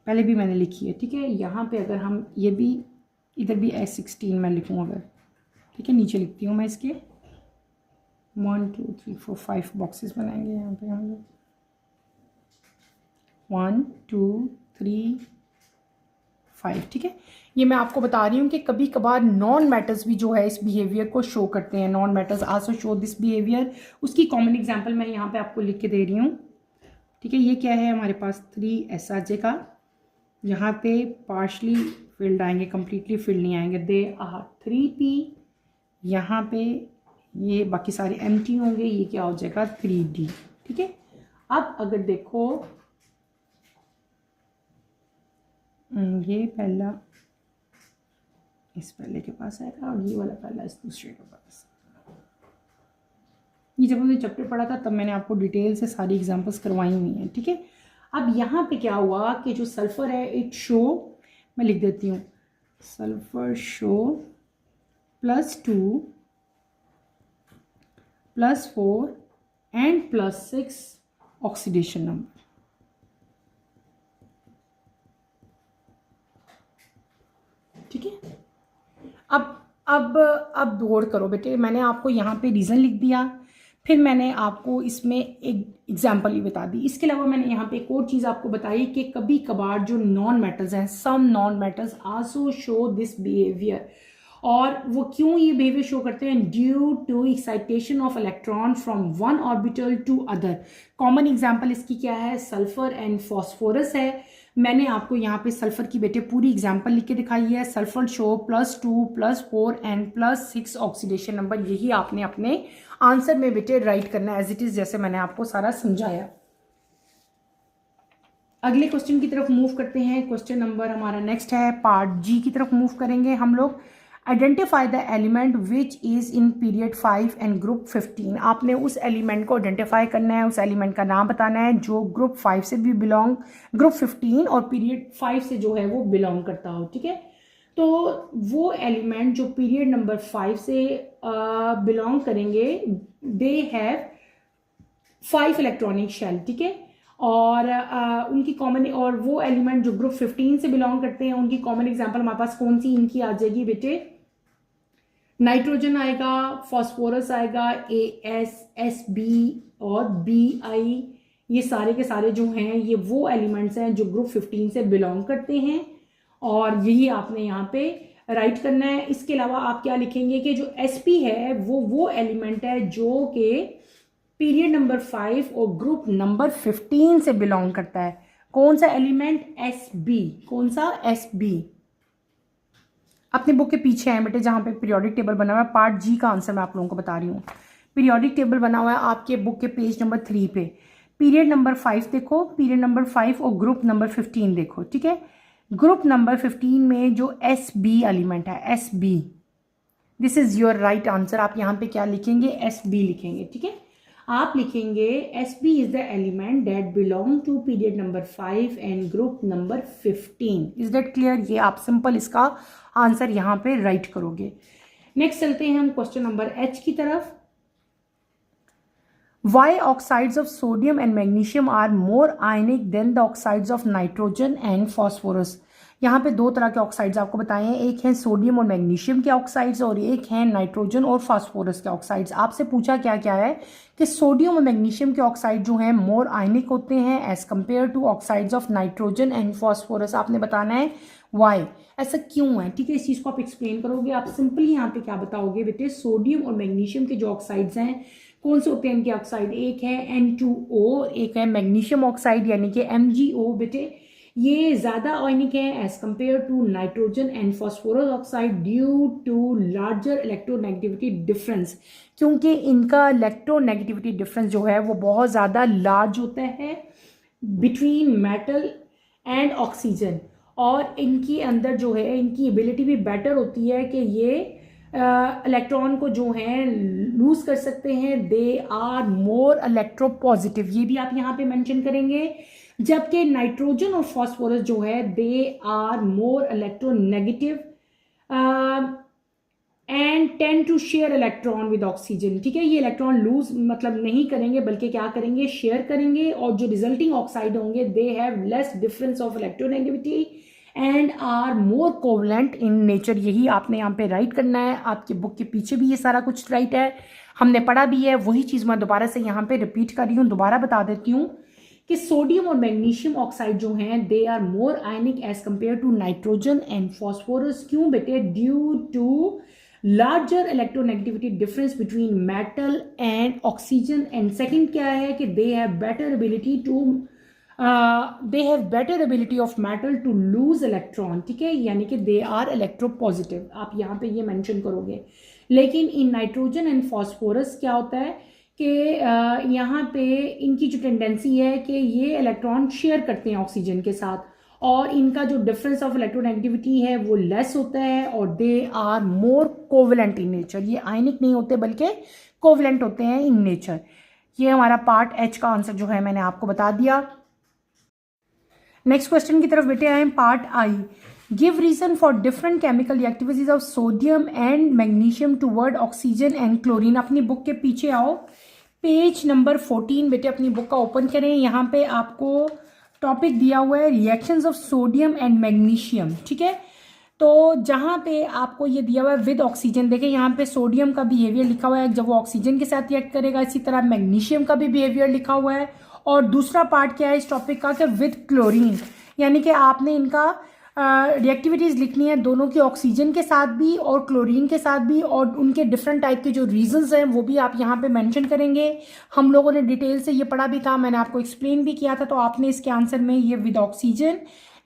पहले भी मैंने लिखी है, ठीक है। यहाँ पे अगर हम ये भी इधर भी S16 मैं लिखूँ अगर, ठीक है, नीचे लिखती हूँ मैं इसके 1 2 3 4 5 बॉक्सेस बनाएंगे यहाँ पे हम लोग, 1 2 3 5, ठीक है। ये मैं आपको बता रही हूँ कि कभी कभार नॉन मेटल्स भी जो है इस बिहेवियर को शो करते हैं, non metals also show this behaviour. उसकी कॉमन एग्जांपल मैं यहाँ पे आपको लिख के दे रही हूँ, ठीक है। ये क्या है हमारे पास 3 Srj का, यहाँ पे पार्शली फिल्ड आएंगे, कंप्लीटली फिल्ड नहीं आएंगे, दे आर 3p, यहाँ पे ये बाकी सारे एम्प्टी होंगे, ये क्या हो जाएगा 3d, ठीक है। अब अगर देखो ये पहला इस पहले के पास आएगा और ये वाला पहला इस दूसरे के पास। ये जब हमने चैप्टर पढ़ा था तब मैंने आपको डिटेल से सारी एग्जांपल्स करवाई हुई हैं, ठीक है। अब यहाँ पे क्या हुआ कि जो सल्फर है इट शो, मैं लिख देती हूँ, sulphur show +2 +4 and +6 oxidation number, ठीक है। अब गौर करो बेटे, मैंने आपको यहाँ पे रीज़न लिख दिया, फिर मैंने आपको इसमें एक एग्जाम्पल ही बता दी। इसके अलावा मैंने यहाँ पे एक और चीज़ आपको बताई कि कभी कभार जो नॉन मेटल्स हैं, some non metals also show this behaviour. और वो क्यों ये बिहेवियर शो करते हैं, due to excitation of electron from one orbital to other. Common example इसकी क्या है, सल्फर एंड फॉस्फोरस है। मैंने आपको यहाँ पे सल्फर की बेटे पूरी एग्जाम्पल लिख के दिखाई है, sulphur show +2 +4 and +6 oxidation number. यही आपने अपने आंसर में बेटे राइट करना है एज इट इज, जैसे मैंने आपको सारा समझाया। अगले क्वेश्चन की तरफ मूव करते हैं। क्वेश्चन नंबर हमारा नेक्स्ट है, पार्ट जी की तरफ मूव करेंगे हम लोग। Identify the element which is in period 5 and group 15। आपने उस एलिमेंट को आइडेंटिफाई करना है, उस एलिमेंट का नाम बताना है जो ग्रुप 5 से भी बिलोंग, ग्रुप 15 और पीरियड 5 से जो है वो बिलोंग करता हो, ठीक है। तो वो एलिमेंट जो पीरियड नंबर 5 से बिलोंग करेंगे, दे हैव 5 इलेक्ट्रॉनिक शेल, ठीक है। और उनकी कॉमन, और वो एलिमेंट जो ग्रुप 15 से बिलोंग करते हैं उनकी कॉमन एग्जांपल हमारे पास कौन सी इनकी आ जाएगी बेटे, नाइट्रोजन आएगा, फॉस्फोरस आएगा, AS SB और BI। ये सारे के सारे जो हैं ये वो एलिमेंट्स हैं जो ग्रुप 15 से बिलोंग करते हैं, और यही आपने यहाँ पे राइट करना है। इसके अलावा आप क्या लिखेंगे कि जो SP है वो एलिमेंट है जो कि पीरियड नंबर 5 और ग्रुप नंबर 15 से बिलोंग करता है। कौन सा एलिमेंट, SB, कौन सा, SB। अपने बुक के पीछे हैं बेटे, जहाँ पे पीरियोडिक टेबल बना हुआ है, पार्ट जी का आंसर मैं आप लोगों को बता रही हूँ। पीरियोडिक टेबल बना हुआ है आपके बुक के पेज नंबर 3 पे। पीरियड नंबर 5 देखो, पीरियड नंबर 5 और ग्रुप नंबर 15 देखो, ठीक है। ग्रुप नंबर 15 में जो एस बी एलिमेंट है, S B, this is your right answer. आप यहाँ पे क्या लिखेंगे, एस बी लिखेंगे, ठीक है। आप लिखेंगे S B is the element that belong to period number 5 and group number 15। Is that clear? ये आप सिंपल इसका आंसर यहाँ पे राइट करोगे। नेक्स्ट चलते हैं हम क्वेश्चन नंबर एच की तरफ। Why oxides of sodium and magnesium are more ionic than the oxides of nitrogen and phosphorus? यहाँ पे दो तरह के ऑक्साइड्स आपको बताए हैं, एक है सोडियम और मैग्नीशियम के ऑक्साइड्स और एक है नाइट्रोजन और फास्फोरस के ऑक्साइड्स। आपसे पूछा क्या क्या है कि सोडियम और मैग्नीशियम के ऑक्साइड जो हैं मोर आयनिक होते हैं as compare to oxides of nitrogen and phosphorus. आपने बताना है वाई, ऐसा क्यों है, ठीक है। इस चीज़ को आप एक्सप्लेन करोगे। आप सिंपली यहाँ पे क्या बताओगे बेटे, सोडियम और मैग्नीशियम के जो ऑक्साइड्स हैं कौन से होते हैं इनके ऑक्साइड, एक है N2O, एक है मैग्नीशियम ऑक्साइड यानी कि MgO बेटे। ये ज़्यादा आयनिक है as compare to nitrogen and phosphorus oxide due to larger electronegativity difference, क्योंकि इनका इलेक्ट्रोनेगेटिविटी डिफरेंस जो है वो बहुत ज़्यादा लार्ज होता है बिटवीन मेटल एंड ऑक्सीजन, और इनकी अंदर जो है इनकी एबिलिटी भी बेटर होती है कि ये इलेक्ट्रॉन को जो है लूज कर सकते हैं। दे आर मोर इलेक्ट्रोपॉजिटिव, ये भी आप यहाँ पे मेंशन करेंगे। जबकि नाइट्रोजन और फास्फोरस जो है they are more electronegative and tend to share electron with oxygen, ठीक है। ये इलेक्ट्रॉन लूज मतलब नहीं करेंगे बल्कि क्या करेंगे, शेयर करेंगे, और जो रिजल्टिंग ऑक्साइड होंगे they have less difference of electronegativity and are more covalent in nature. यही आपने यहाँ पे राइट करना है। आपके बुक के पीछे भी ये सारा कुछ राइट है, हमने पढ़ा भी है। वही चीज़ मैं दोबारा से यहाँ पे रिपीट कर रही हूँ, दोबारा बता देती हूँ कि सोडियम और मैग्नीशियम ऑक्साइड जो हैं they are more ionic as compare to nitrogen and phosphorus. क्यों बेटे, due to larger electronegativity difference between metal and oxygen. And second क्या है कि they have better ability to they have better ability of metal to lose electron, ठीक है, यानी कि they are electropositive. आप यहाँ पे ये मेंशन करोगे। लेकिन इन नाइट्रोजन एंड फॉस्फोरस क्या होता है कि यहाँ पे इनकी जो टेंडेंसी है कि ये इलेक्ट्रॉन शेयर करते हैं ऑक्सीजन के साथ, और इनका जो डिफरेंस ऑफ इलेक्ट्रोनेगेटिविटी है वो लेस होता है, और they are more covalent in nature. ये आयनिक नहीं होते बल्कि कोवलेंट होते हैं इन नेचर। ये हमारा पार्ट एच का आंसर जो है मैंने आपको बता दिया। नेक्स्ट क्वेश्चन की तरफ बेटे आए, part I. Give reason for different chemical reactivities of sodium and magnesium toward oxygen and chlorine. अपनी बुक के पीछे आओ, पेज नंबर 14 बेटे अपनी बुक का ओपन करें। यहाँ पे आपको टॉपिक दिया हुआ है reactions of sodium and magnesium, ठीक है। तो जहाँ पे आपको ये दिया हुआ है विद ऑक्सीजन, देखें यहाँ पे सोडियम का बिहेवियर लिखा हुआ है जब वो ऑक्सीजन के साथ रिएक्ट करेगा, इसी तरह मैग्नीशियम का भी बिहेवियर लिखा हुआ है। और दूसरा पार्ट क्या है इस टॉपिक का कि विद क्लोरीन, यानी कि आपने इनका रिएक्टिविटीज़ लिखनी है दोनों की, ऑक्सीजन के साथ भी और क्लोरीन के साथ भी, और उनके डिफरेंट टाइप के जो रीजंस हैं वो भी आप यहाँ पे मेंशन करेंगे। हम लोगों ने डिटेल से ये पढ़ा भी था, मैंने आपको एक्सप्लेन भी किया था। तो आपने इसके आंसर में ये with oxygen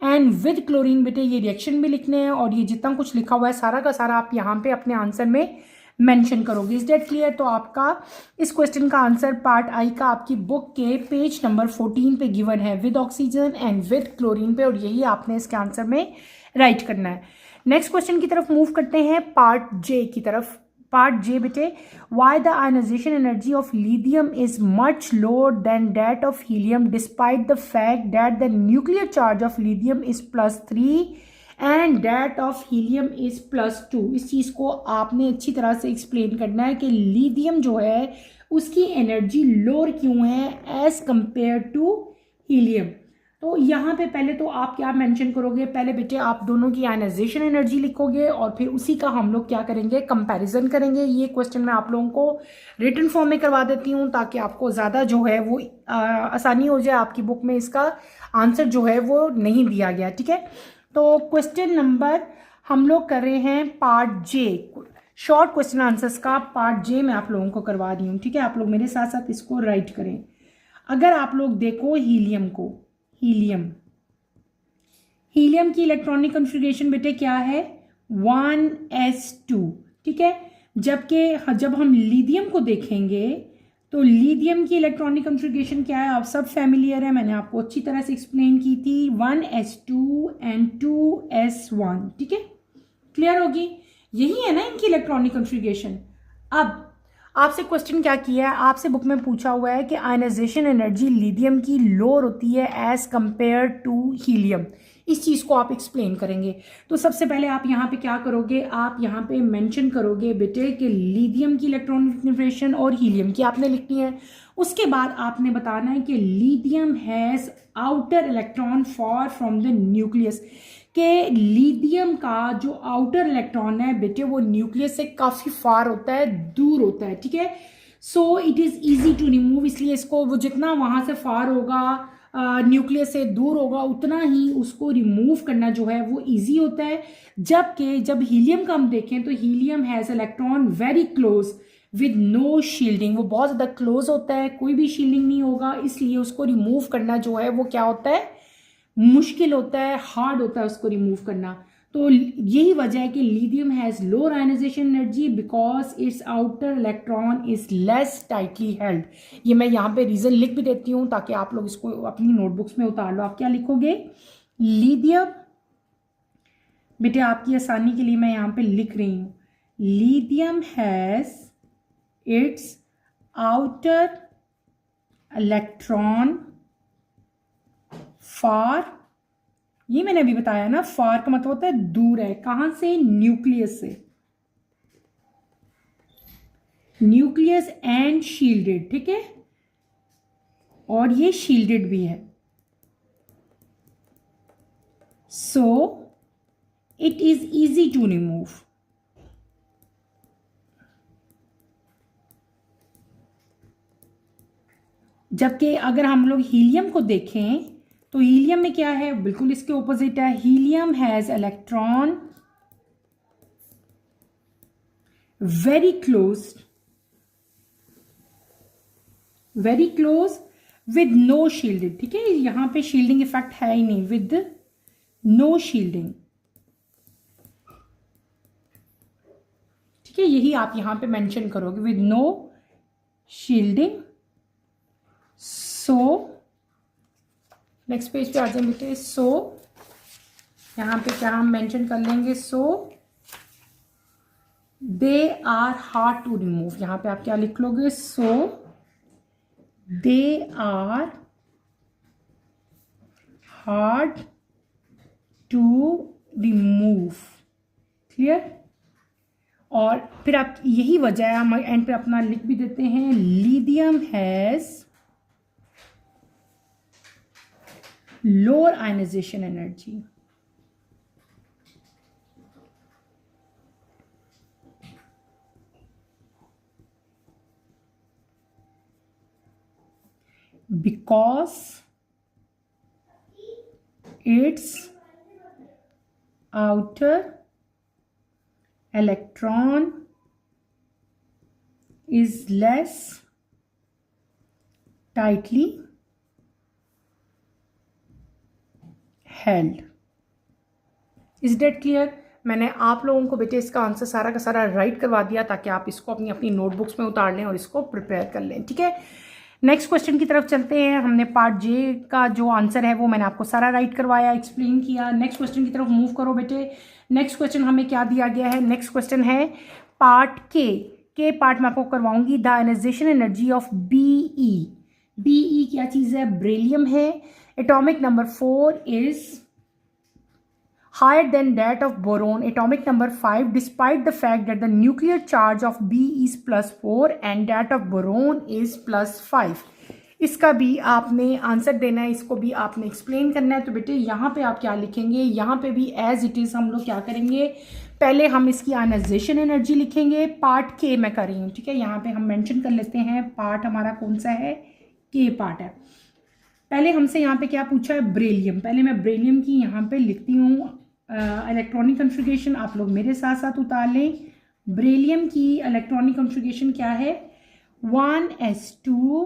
and with chlorine बेटे ये रिएक्शन भी लिखने हैं, और ये जितना कुछ लिखा हुआ है सारा का सारा आप यहाँ पे अपने आंसर में मेंशन करोगे। Is that clear? तो आपका इस क्वेश्चन का आंसर पार्ट आई का आपकी बुक के पेज नंबर 14 पे गिवन है with oxygen and with chlorine पे, और यही आपने इसके आंसर में राइट करना है। नेक्स्ट क्वेश्चन की तरफ मूव करते हैं, पार्ट जे की तरफ। पार्ट जे बेटे, why the ionization energy of lithium is much lower than that of helium despite the fact that the nuclear charge of lithium is +3 and that of helium is +2। इस चीज़ को आपने अच्छी तरह से explain करना है कि लिथियम जो है उसकी एनर्जी लोअर क्यों है एज कंपेयर टू हीलियम। तो यहाँ पे पहले तो आप क्या मेंशन करोगे, पहले बेटे आप दोनों की आयनाइजेशन एनर्जी लिखोगे और फिर उसी का हम लोग क्या करेंगे, कंपैरिजन करेंगे। ये क्वेश्चन मैं आप लोगों को रिटन फॉर्म में करवा देती हूँ ताकि आपको ज़्यादा जो है वो आसानी हो जाए। आपकी बुक में इसका आंसर जो है वो नहीं दिया गया, ठीक है। तो क्वेश्चन नंबर हम लोग कर रहे हैं पार्ट जे, शॉर्ट क्वेश्चन आंसर्स का पार्ट जे मैं आप लोगों को करवा रही हूँ, ठीक है। आप लोग मेरे साथ साथ इसको राइट करें। अगर आप लोग देखो हीलियम को, हीलियम की इलेक्ट्रॉनिक कॉन्फ़िगरेशन बेटे क्या है, 1s2, ठीक है। जबकि जब हम लिथियम को देखेंगे तो लिथियम की इलेक्ट्रॉनिक कॉन्फ़िगरेशन क्या है, आप सब फैमिलियर है, मैंने आपको अच्छी तरह से एक्सप्लेन की थी, 1s2 एंड 2s1, ठीक है, क्लियर होगी। यही है ना इनकी इलेक्ट्रॉनिक कॉन्फ़िगरेशन। अब आपसे क्वेश्चन क्या किया है, आपसे बुक में पूछा हुआ है कि आयनाइजेशन एनर्जी लिथियम की लोअर होती है एज कंपेयर टू हीलियम। इस चीज़ को आप एक्सप्लेन करेंगे। तो सबसे पहले आप यहाँ पे क्या करोगे, आप यहाँ पे मेंशन करोगे बेटे कि लिथियम की इलेक्ट्रॉनिक कॉन्फ़िगरेशन और हीलियम की आपने लिखनी है। उसके बाद आपने बताना है कि lithium has outer electron far from the nucleus, कि लिथियम का जो आउटर इलेक्ट्रॉन है बेटे वो न्यूक्लियस से काफ़ी फार होता है, दूर होता है, ठीक है। So it is easy to remove, इसलिए इसको वो जितना वहाँ से फार होगा, न्यूक्लियस से दूर होगा, उतना ही उसको रिमूव करना जो है वो ईजी होता है। जबकि जब हीलियम का हम देखें तो helium has electron very close with no shielding, वो बहुत ज़्यादा क्लोज होता है, कोई भी शील्डिंग नहीं होगा, इसलिए उसको रिमूव करना जो है वो क्या होता है, मुश्किल होता है, हार्ड होता है उसको रिमूव करना। तो यही वजह है कि lithium has lower ionization energy because its outer electron is less tightly held. ये मैं यहाँ पे रीज़न लिख भी देती हूँ ताकि आप लोग इसको अपनी नोटबुक्स में उतार लो। आप क्या लिखोगे, लिथियम, बेटे आपकी आसानी के लिए मैं यहाँ पे लिख रही हूँ, lithium has its outer electron far, ये मैंने अभी बताया ना, फार का मतलब होता है दूर है, कहां से, न्यूक्लियस से, न्यूक्लियस एंड शील्डेड, ठीक है, और ये शील्डेड भी है। So it is easy to remove. जबकि अगर हम लोग हीलियम को देखें तो हीलियम में क्या है, बिल्कुल इसके ऑपोजिट है, helium has electron very close with no shielding, ठीक है, यहां पे शील्डिंग इफेक्ट है ही नहीं, विद नो शील्डिंग, ठीक है, यही आप यहां पे मेंशन करोगे, with no shielding. So next page पे आ जाए बेटे। सो यहाँ पे क्या हम मेंशन कर लेंगे, so they are hard to remove, यहाँ पे आप क्या लिख लोगे, so they are hard to remove, clear. और फिर आप, यही वजह है, हम एंड पे अपना लिख भी देते हैं, lithium has lower ionization energy, because its outer electron is less tightly held। Is that clear. मैंने आप लोगों को बेटे इसका आंसर सारा का सारा राइट करवा दिया ताकि आप इसको अपनी अपनी नोटबुक्स में उतार लें और इसको प्रिपेयर कर लें, ठीक है। नेक्स्ट क्वेश्चन की तरफ चलते हैं। हमने पार्ट जे का जो आंसर है वो मैंने आपको सारा राइट करवाया, एक्सप्लेन किया। नेक्स्ट क्वेश्चन की तरफ मूव करो बेटे। नेक्स्ट क्वेश्चन हमें क्या दिया गया है, नेक्स्ट क्वेश्चन है पार्ट के पार्ट मैं आपको करवाऊंगी, the ionization energy of B E क्या चीज़ है, ब्रेलियम है। Atomic number 4 is higher than that of boron, atomic number 5, despite the fact that the nuclear charge of B is +4 and that of boron is +5। इसका भी आपने answer देना है, इसको भी आपने एक्सप्लेन करना है। तो बेटे यहाँ पे आप क्या लिखेंगे, यहाँ पे भी एज इट इज़ हम लोग क्या करेंगे, पहले हम इसकी आयनाइजेशन एनर्जी लिखेंगे। पार्ट के मैं कर रही हूँ, ठीक है, यहाँ पे हम मेंशन कर लेते हैं पार्ट हमारा कौन सा है, के पार्ट है। पहले हमसे यहाँ पे क्या पूछा है, ब्रेलियम। पहले मैं ब्रेलियम की यहाँ पे लिखती हूँ इलेक्ट्रॉनिक कॉन्फ़िगरेशन, आप लोग मेरे साथ साथ उतार लें। ब्रेलियम की इलेक्ट्रॉनिक कॉन्फ़िगरेशन क्या है, 1s2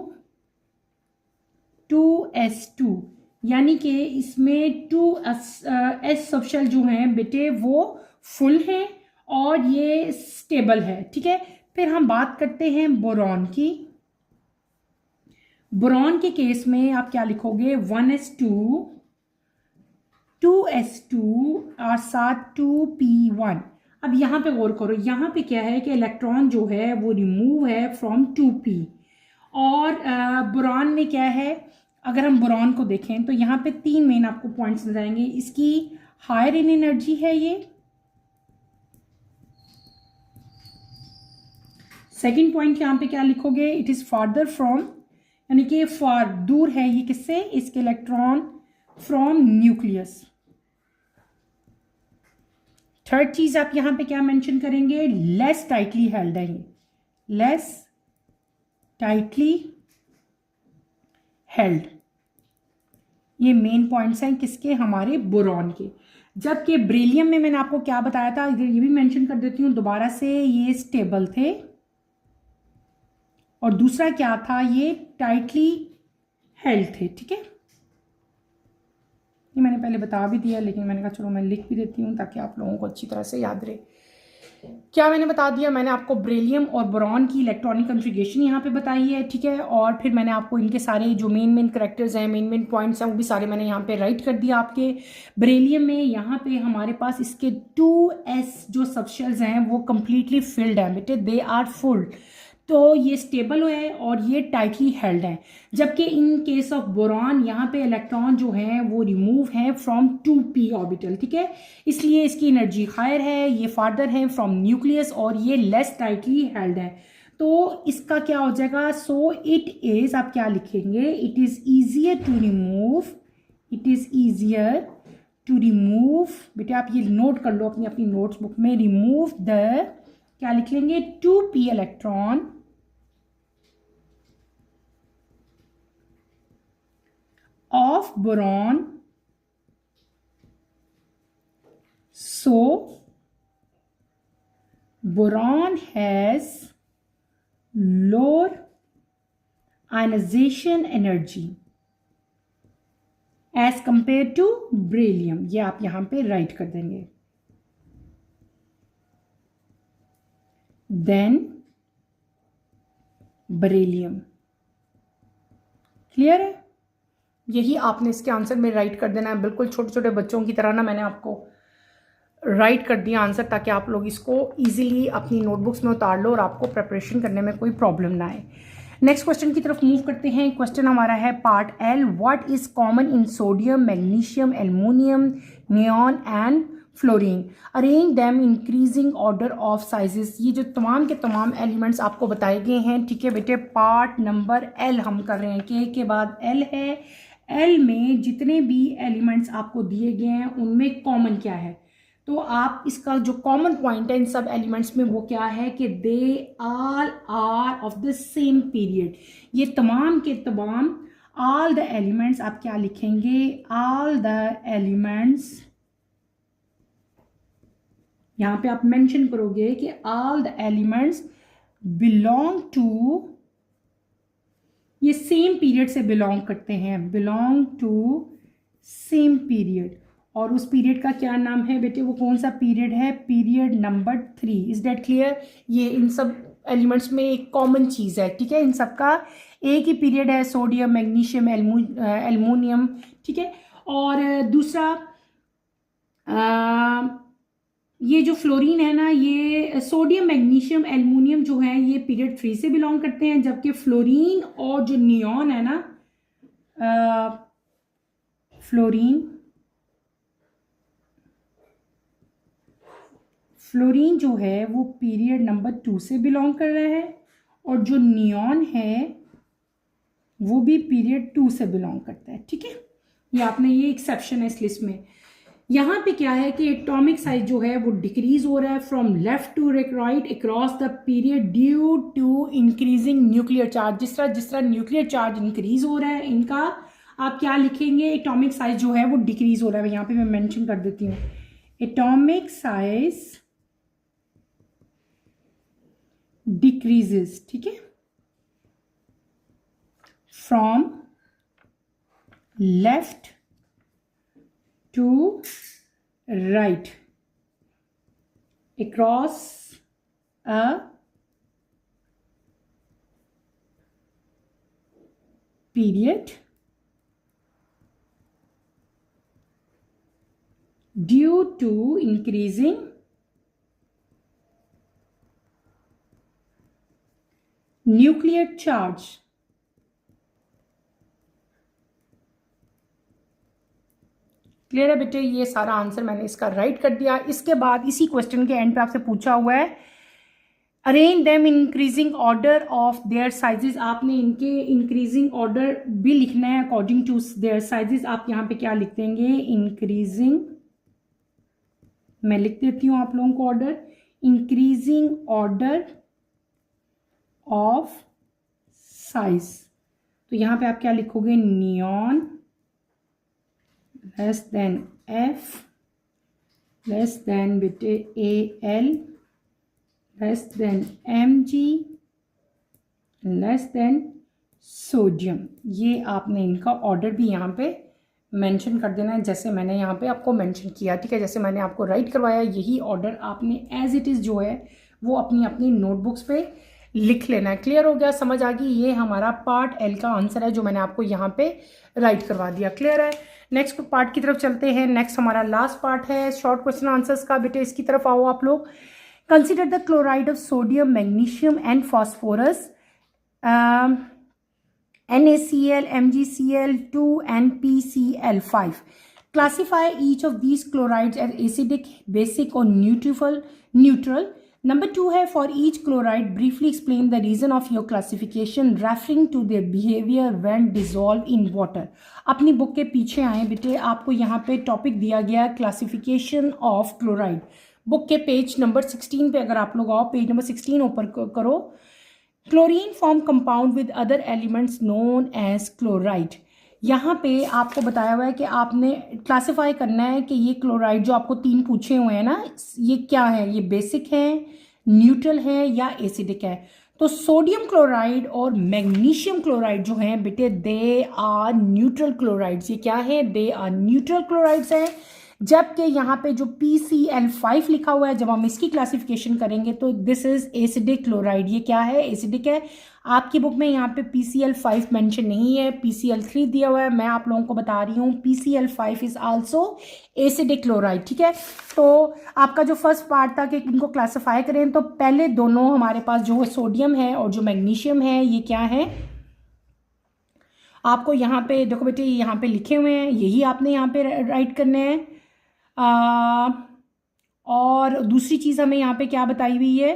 2s2, यानी कि इसमें 2s सबशेल जो हैं बेटे वो फुल है और ये स्टेबल है, ठीक है। फिर हम बात करते हैं बोरॉन की। बोरॉन के केस में आप क्या लिखोगे, 1s2 2s2 और साथ 2p1। अब यहाँ पे गौर करो, यहाँ पे क्या है कि इलेक्ट्रॉन जो है वो रिमूव है फ्रॉम 2p। और बोरॉन में क्या है, अगर हम बोरॉन को देखें तो यहाँ पे 3 मेन आपको पॉइंट्स नजर आएंगे। इसकी हायर इन एनर्जी है ये। सेकेंड पॉइंट यहाँ पे क्या लिखोगे, इट इज फार्दर फ्रॉम, यानी कि फार दूर है ये किससे, इसके इलेक्ट्रॉन फ्रॉम न्यूक्लियस। थर्ड चीज आप यहां पे क्या मेंशन करेंगे, लेस टाइटली हेल्ड है, लेस टाइटली हेल्ड। ये मेन पॉइंट्स हैं किसके, हमारे बोरॉन के। जबकि बेरिलियम में मैंने आपको क्या बताया था, ये भी मेंशन कर देती हूं दोबारा से, ये स्टेबल थे और दूसरा क्या था, ये टाइटली हेल्ड थे, ठीक है। ये मैंने पहले बता भी दिया, लेकिन मैंने कहा चलो मैं लिख भी देती हूँ ताकि आप लोगों को अच्छी तरह से याद रहे। क्या मैंने बता दिया, मैंने आपको बेरिलियम और बोरॉन की इलेक्ट्रॉनिक कॉन्फ़िगरेशन यहाँ पे बताई है, ठीक है। और फिर मैंने आपको इनके सारे जो मेन करैक्टर्स हैं, मेन पॉइंट्स हैं, वो भी सारे मैंने यहाँ पे राइट कर दिया आपके। बेरिलियम में यहाँ पे हमारे पास इसके 2s जो सबशेल्स हैं वो कम्प्लीटली फिल्ड हैं बेटे, दे आर फुल, तो ये स्टेबल है और ये टाइटली हेल्ड है। जबकि इन केस ऑफ बोरॉन यहाँ पे इलेक्ट्रॉन जो है वो रिमूव है फ्रॉम 2p ऑर्बिटल, ठीक है। इसलिए इसकी एनर्जी हायर है, ये फार्दर है फ्रॉम न्यूक्लियस और ये लेस टाइटली हेल्ड है। तो इसका क्या हो जाएगा, सो इट इज, आप क्या लिखेंगे, it is easier to remove, it is easier to remove, बेटे आप ये नोट कर लो अपनी अपनी नोट्स बुक में, रिमूव द, क्या लिख लेंगे, 2p electron of boron, so boron has lower ionization energy as compared to beryllium। ये आप यहां पे राइट कर देंगे। देन beryllium, क्लियर है। यही आपने इसके आंसर में राइट कर देना है, बिल्कुल छोटे छोटे बच्चों की तरह ना मैंने आपको राइट कर दिया आंसर, ताकि आप लोग इसको इजीली अपनी नोटबुक्स में उतार लो और आपको प्रिपरेशन करने में कोई प्रॉब्लम ना आए। नेक्स्ट क्वेश्चन की तरफ मूव करते हैं। क्वेश्चन हमारा है part L, what is common in sodium, magnesium, aluminium, neon and fluorine, arrange them increasing order of sizes. ये जो तमाम के तमाम एलिमेंट्स आपको बताए गए हैं, ठीक है बेटे। पार्ट नंबर एल हम कर रहे हैं, के बाद एल है। एल में जितने भी एलिमेंट्स आपको दिए गए हैं उनमें कॉमन क्या है, तो आप इसका जो कॉमन पॉइंट है इन सब एलिमेंट्स में वो क्या है कि they all are of the same period. ये तमाम के तमाम, ऑल द एलिमेंट्स आप क्या लिखेंगे, ऑल द एलिमेंट्स, यहां पे आप मेंशन करोगे कि all the elements belong to, ये सेम पीरियड से बिलोंग करते हैं, बिलोंग टू सेम पीरियड। और उस पीरियड का क्या नाम है बेटे, वो कौन सा पीरियड है, period number 3। Is that clear. ये इन सब एलिमेंट्स में एक कॉमन चीज़ है, ठीक है। इन सब का एक ही पीरियड है, सोडियम, मैग्नीशियम, एल्युमिनियम, ठीक है। और दूसरा ये जो फ्लोरीन है ना, ये सोडियम, मैग्नीशियम, एल्युमिनियम जो है ये पीरियड 3 से बिलोंग करते हैं। जबकि फ्लोरीन और जो नियॉन है ना, फ्लोरीन जो है वो पीरियड नंबर 2 से बिलोंग कर रहा है, और जो नियॉन है वो भी पीरियड 2 से बिलोंग करता है, ठीक है। ये आपने, ये एक्सेप्शन है इस लिस्ट में। यहाँ पे क्या है कि एटॉमिक साइज जो है वो डिक्रीज हो रहा है from left to right across the period due to increasing nuclear charge. जिस तरह न्यूक्लियर चार्ज इंक्रीज हो रहा है इनका, आप क्या लिखेंगे, एटॉमिक साइज जो है वो डिक्रीज हो रहा है। यहाँ पे मैं मेंशन कर देती हूँ, एटॉमिक साइज डिक्रीजेस, ठीक है, from left to right across a period due to increasing nuclear charge. Clear है बेटे? ये सारा आंसर मैंने इसका राइट कर दिया। इसके बाद इसी क्वेश्चन के एंड पे आपसे पूछा हुआ है arrange them increasing order of their sizes. आपने इनके इंक्रीजिंग ऑर्डर भी लिखना है अकॉर्डिंग टू देयर साइजेस। आप यहाँ पे क्या लिख देंगे? इंक्रीजिंग, मैं लिख देती हूँ आप लोगों को order, increasing order of size. तो यहाँ पे आप क्या लिखोगे? Neon less than F, less than बेटे AL, less than MG, less than sodium. ये आपने इनका ऑर्डर भी यहाँ पे मेंशन कर देना है, जैसे मैंने यहाँ पे आपको मेंशन किया, ठीक है? जैसे मैंने आपको राइट करवाया यही ऑर्डर आपने एज इट इज़ जो है वो अपनी अपनी नोटबुक्स पे लिख लेना है। क्लियर हो गया? समझ आ गई? ये हमारा पार्ट L का आंसर है जो मैंने आपको यहाँ पे राइट करवा दिया। क्लियर है? नेक्स्ट पार्ट की तरफ चलते हैं। नेक्स्ट हमारा लास्ट पार्ट है शॉर्ट क्वेश्चन आंसर्स का। बेटे इसकी तरफ आओ आप लोग। Consider the chloride of sodium, magnesium and phosphorus, NaCl, MgCl2 and PCl5. Classify each of these chlorides as acidic, basic or neutral. Number 2 है for each chloride briefly explain the reason of your classification referring to their behavior when dissolved in water. अपनी book के पीछे आए बेटे, आपको यहाँ पे topic दिया गया क्लासिफिकेशन ऑफ क्लोराइड। बुक के पेज नंबर 16 पे अगर आप लोग आओ, पेज नंबर 16 ओपन करो। Chlorine form compound with other elements known as chloride. यहाँ पे आपको बताया हुआ है कि आपने क्लासिफाई करना है कि ये क्लोराइड जो आपको 3 पूछे हुए हैं ना, ये क्या है? ये बेसिक है, न्यूट्रल है या एसिडिक है? तो सोडियम क्लोराइड और मैग्नीशियम क्लोराइड जो हैं बेटे दे आर न्यूट्रल क्लोराइड्स। ये क्या है? दे आर न्यूट्रल क्लोराइड्स हैं। जबकि यहाँ पे जो PCl5 लिखा हुआ है, जब हम इसकी क्लासिफिकेशन करेंगे तो दिस इज एसिडिक क्लोराइड। ये क्या है? एसिडिक है। आपकी बुक में यहाँ पे PCl5 मेंशन नहीं है, PCl3 दिया हुआ है। मैं आप लोगों को बता रही हूँ PCl5 is also acidic chloride, ठीक है? तो आपका जो फर्स्ट पार्ट था कि इनको क्लासिफाई करें, तो पहले दोनों हमारे पास जो है सोडियम है और जो मैग्नीशियम है, ये क्या है? आपको यहाँ पे देखो बेटे, यहाँ पे लिखे हुए हैं, यही आपने यहाँ पे राइट करने हैं। और दूसरी चीज़ हमें यहाँ पे क्या बताई हुई है?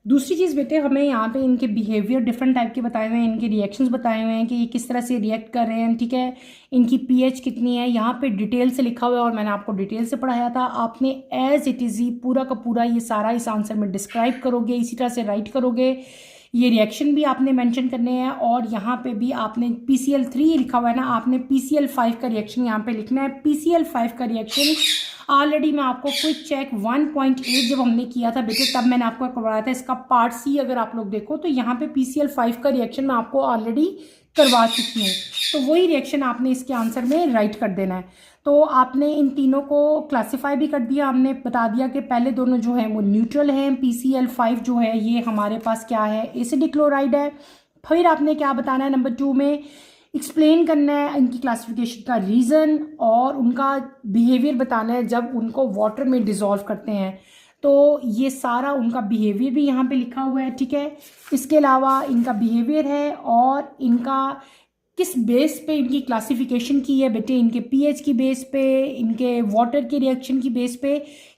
दूसरी चीज़ बेटे हमें यहाँ पे इनके बिहेवियर डिफरेंट टाइप के बताए हुए हैं, इनके रिएक्शंस बताए हुए हैं कि ये किस तरह से रिएक्ट कर रहे हैं, ठीक है? इनकी pH कितनी है, यहाँ पे डिटेल से लिखा हुआ है और मैंने आपको डिटेल से पढ़ाया था। आपने एज इट इज़ ही पूरा का पूरा ये सारा इस आंसर में डिस्क्राइब करोगे, इसी तरह से राइट करोगे। ये रिएक्शन भी आपने मेंशन करने हैं और यहाँ पे भी आपने PCl3 लिखा हुआ है ना, आपने PCl5 का रिएक्शन यहाँ पे लिखना है। PCl5 का रिएक्शन ऑलरेडी मैं आपको क्विक चेक 1.8 जब हमने किया था बेटे, तब मैंने आपको करवाया था। इसका पार्ट C अगर आप लोग देखो तो यहाँ पे PCl5 का रिएक्शन मैं आपको ऑलरेडी करवा चुकी हूँ। तो वही रिएक्शन आपने इसके आंसर में राइट कर देना है। तो आपने इन तीनों को क्लासिफाई भी कर दिया, हमने बता दिया कि पहले दोनों जो हैं वो न्यूट्रल हैं, PCl5 जो है ये हमारे पास क्या है? एसिडिक क्लोराइड है। फिर आपने क्या बताना है? नंबर 2 में एक्सप्लेन करना है इनकी क्लासिफिकेशन का रीज़न और उनका बिहेवियर बताना है जब उनको वाटर में डिज़ोल्व करते हैं। तो ये सारा उनका बिहेवियर भी यहाँ पे लिखा हुआ है, ठीक है? इसके अलावा इनका बिहेवियर है और इनका किस बेस पे इनकी क्लासिफिकेशन की है बेटे, इनके pH की बेस पे, इनके वाटर के रिएक्शन की बेस पे।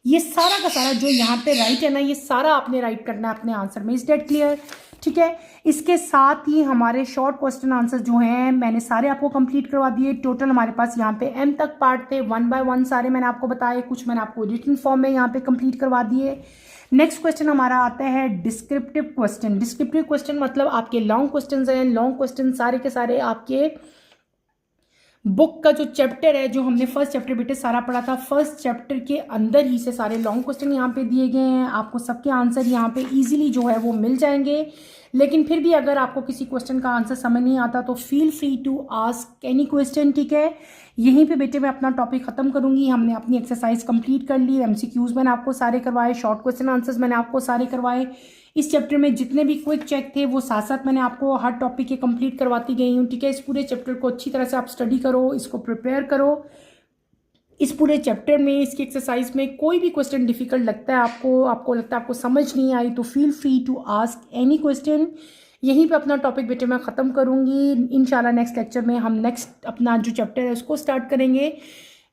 ये सारा का सारा जो यहाँ पे राइट है ना, ये सारा आपने राइट करना है अपने आंसर में। Is that clear? ठीक है। इसके साथ ही हमारे शॉर्ट क्वेश्चन आंसर जो हैं मैंने सारे आपको कंप्लीट करवा दिए। टोटल हमारे पास यहाँ पे M तक पार्ट थे, 1 बाय 1 सारे मैंने आपको बताए, कुछ मैंने आपको रिटन फॉर्म में यहाँ पे कंप्लीट करवा दिए। नेक्स्ट क्वेश्चन हमारा आता है डिस्क्रिप्टिव क्वेश्चन। डिस्क्रिप्टिव क्वेश्चन मतलब आपके लॉन्ग क्वेश्चन हैं। लॉन्ग क्वेश्चन सारे के सारे आपके बुक का जो चैप्टर है, जो हमने फर्स्ट चैप्टर बेटे सारा पढ़ा था, फर्स्ट चैप्टर के अंदर ही से सारे लॉन्ग क्वेश्चन यहाँ पे दिए गए हैं। आपको सबके आंसर यहाँ पे इजीली जो है वो मिल जाएंगे। लेकिन फिर भी अगर आपको किसी क्वेश्चन का आंसर समझ नहीं आता तो feel free to ask any question, ठीक है। यहीं पे बेटे मैं अपना टॉपिक ख़त्म करूँगी। हमने अपनी एक्सरसाइज कंप्लीट कर ली, एमसीक्यूज़ मैंने आपको सारे करवाए, शॉर्ट क्वेश्चन आंसर्स मैंने आपको सारे करवाए। इस चैप्टर में जितने भी क्विक चेक थे वो साथ साथ मैंने आपको हर टॉपिक के कंप्लीट करवाती गई हूँ, ठीक है। इस पूरे चैप्टर को अच्छी तरह से आप स्टडी करो, इसको प्रिपेयर करो। इस पूरे चैप्टर में, इसकी एक्सरसाइज में कोई भी क्वेश्चन डिफिकल्ट लगता है आपको लगता है आपको समझ नहीं आई, तो feel free to ask any question. यहीं पे अपना टॉपिक बेटे मैं ख़त्म करूँगी। इंशाल्लाह नेक्स्ट लेक्चर में हम नेक्स्ट अपना जो चैप्टर है उसको स्टार्ट करेंगे।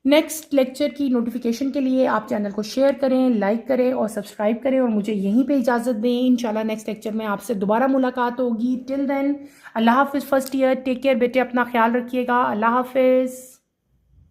नेक्स्ट लेक्चर की नोटिफिकेशन के लिए आप चैनल को शेयर करें, लाइक करें और सब्सक्राइब करें और मुझे यहीं पे इजाज़त दें। इंशाल्लाह नेक्स्ट लेक्चर में आपसे दोबारा मुलाकात होगी। टिल देन अल्लाह हाफिज़ फर्स्ट ईयर, टेक केयर बेटे, अपना ख्याल रखिएगा। अल्लाह हाफिज़।